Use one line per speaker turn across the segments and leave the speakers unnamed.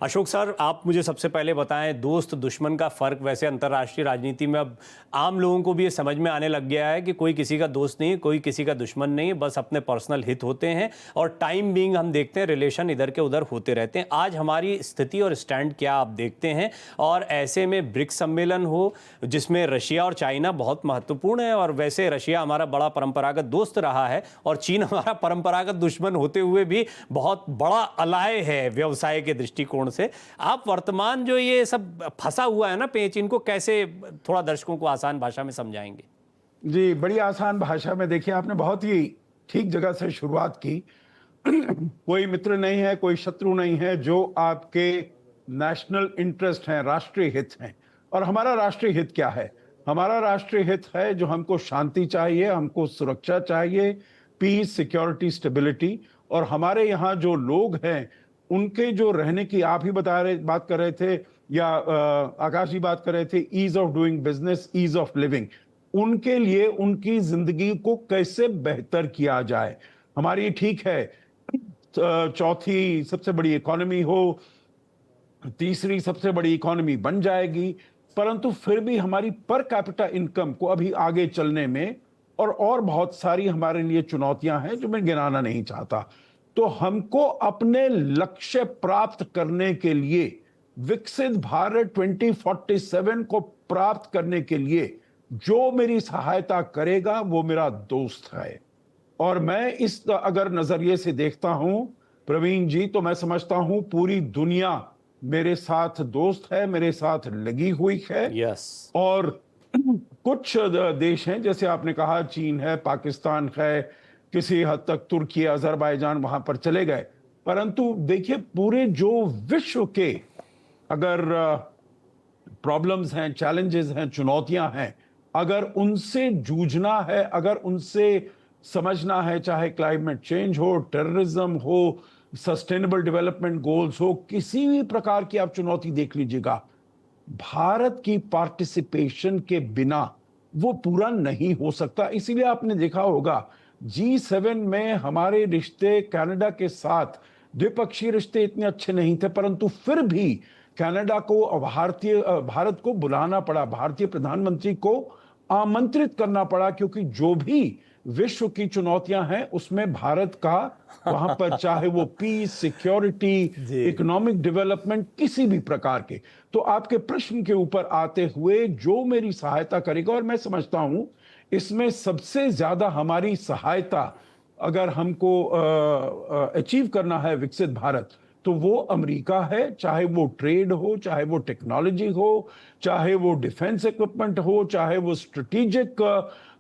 Ashok sir, आप मुझे सबसे पहले बताएं, दोस्त दुश्मन का फ़र्क वैसे अंतर्राष्ट्रीय राजनीति में अब आम लोगों को भी ये समझ में आने लग गया है कि कोई किसी का दोस्त नहीं, कोई किसी का दुश्मन नहीं, बस अपने पर्सनल हित होते हैं और टाइम बीइंग हम देखते हैं रिलेशन इधर के उधर होते रहते हैं। आज हमारी स्थिति और स्टैंड क्या आप देखते हैं? और ऐसे में ब्रिक्स सम्मेलन हो जिसमें रशिया और चाइना बहुत महत्वपूर्ण है, और वैसे रशिया हमारा बड़ा परंपरागत दोस्त रहा है और चीन हमारा परंपरागत दुश्मन होते हुए भी बहुत बड़ा अलाय है व्यवसाय के दृष्टिकोण से। आप वर्तमान जो ये सब फंसा हुआ है ना पेच, इनको कैसे थोड़ा दर्शकों को आसान भाषा में समझाएंगे?
जी, बड़ी आसान भाषा में देखिए, आपने बहुत ही ठीक जगह से शुरुआत की। कोई मित्र नहीं है, कोई शत्रु नहीं है, जो आपके नेशनल इंटरेस्ट हैं, राष्ट्रीय हित हैं। और हमारा राष्ट्रीय हित क्या है? हमारा राष्ट्रीय हित है जो हमको शांति चाहिए, हमको सुरक्षा चाहिए, पीस, सिक्योरिटी, स्टेबिलिटी। और हमारे यहाँ जो लोग हैं उनके जो रहने की, आप ही बात कर रहे थे, या आकाश जी बात कर रहे थे, ease of doing business, ease of living, उनके लिए उनकी जिंदगी को कैसे बेहतर किया जाए। हमारी ठीक है चौथी सबसे बड़ी इकोनॉमी हो, तीसरी सबसे बड़ी इकोनॉमी बन जाएगी, परंतु फिर भी हमारी पर कैपिटा इनकम को अभी आगे चलने में और बहुत सारी हमारे लिए चुनौतियां हैं जो मैं गिनाना नहीं चाहता। तो हमको अपने लक्ष्य प्राप्त करने के लिए, विकसित भारत 2047 को प्राप्त करने के लिए जो मेरी सहायता करेगा वो मेरा दोस्त है। और मैं इस अगर नजरिए से देखता हूं प्रवीण जी, तो मैं समझता हूं पूरी दुनिया मेरे साथ दोस्त है, मेरे साथ लगी हुई है।
यस।
और कुछ देश हैं, जैसे आपने कहा, चीन है, पाकिस्तान है, किसी हद तक तुर्की, अजरबैजान वहां पर चले गए। परंतु देखिए, पूरे जो विश्व के अगर प्रॉब्लम्स हैं, चैलेंजेस हैं, चुनौतियां हैं, अगर उनसे जूझना है, अगर उनसे समझना है, चाहे क्लाइमेट चेंज हो, टेररिज्म हो, सस्टेनेबल डेवलपमेंट गोल्स हो, किसी भी प्रकार की आप चुनौती देख लीजिएगा, भारत की पार्टिसिपेशन के बिना वो पूरा नहीं हो सकता। इसीलिए आपने देखा होगा G7 में हमारे रिश्ते कनाडा के साथ, द्विपक्षीय रिश्ते इतने अच्छे नहीं थे, परंतु फिर भी कनाडा को, भारत को बुलाना पड़ा, भारतीय प्रधानमंत्री को आमंत्रित करना पड़ा, क्योंकि जो भी विश्व की चुनौतियां हैं उसमें भारत का वहां पर, चाहे वो पीस, सिक्योरिटी, इकोनॉमिक डेवलपमेंट, किसी भी प्रकार के। तो आपके प्रश्न के ऊपर आते हुए, जो मेरी सहायता करेगा, और मैं समझता हूं इसमें सबसे ज्यादा हमारी सहायता अगर हमको अचीव करना है विकसित भारत, तो वो अमेरिका है। चाहे वो ट्रेड हो, चाहे वो टेक्नोलॉजी हो, चाहे वो डिफेंस इक्विपमेंट हो, चाहे वो स्ट्रेटेजिक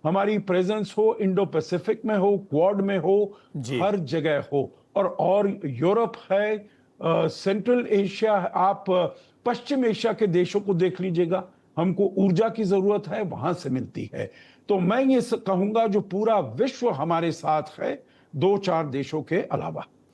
हमारी प्रेजेंस हो, इंडो पैसिफिक में हो, क्वाड में हो, हर जगह हो। और यूरोप है, सेंट्रल एशिया, आप पश्चिम एशिया के देशों को देख लीजिएगा, हमको ऊर्जा की जरूरत है, वहां से मिलती है। तो मैं ये कहूंगा जो पूरा विश्व हमारे साथ है, 2-4 देशों के अलावा।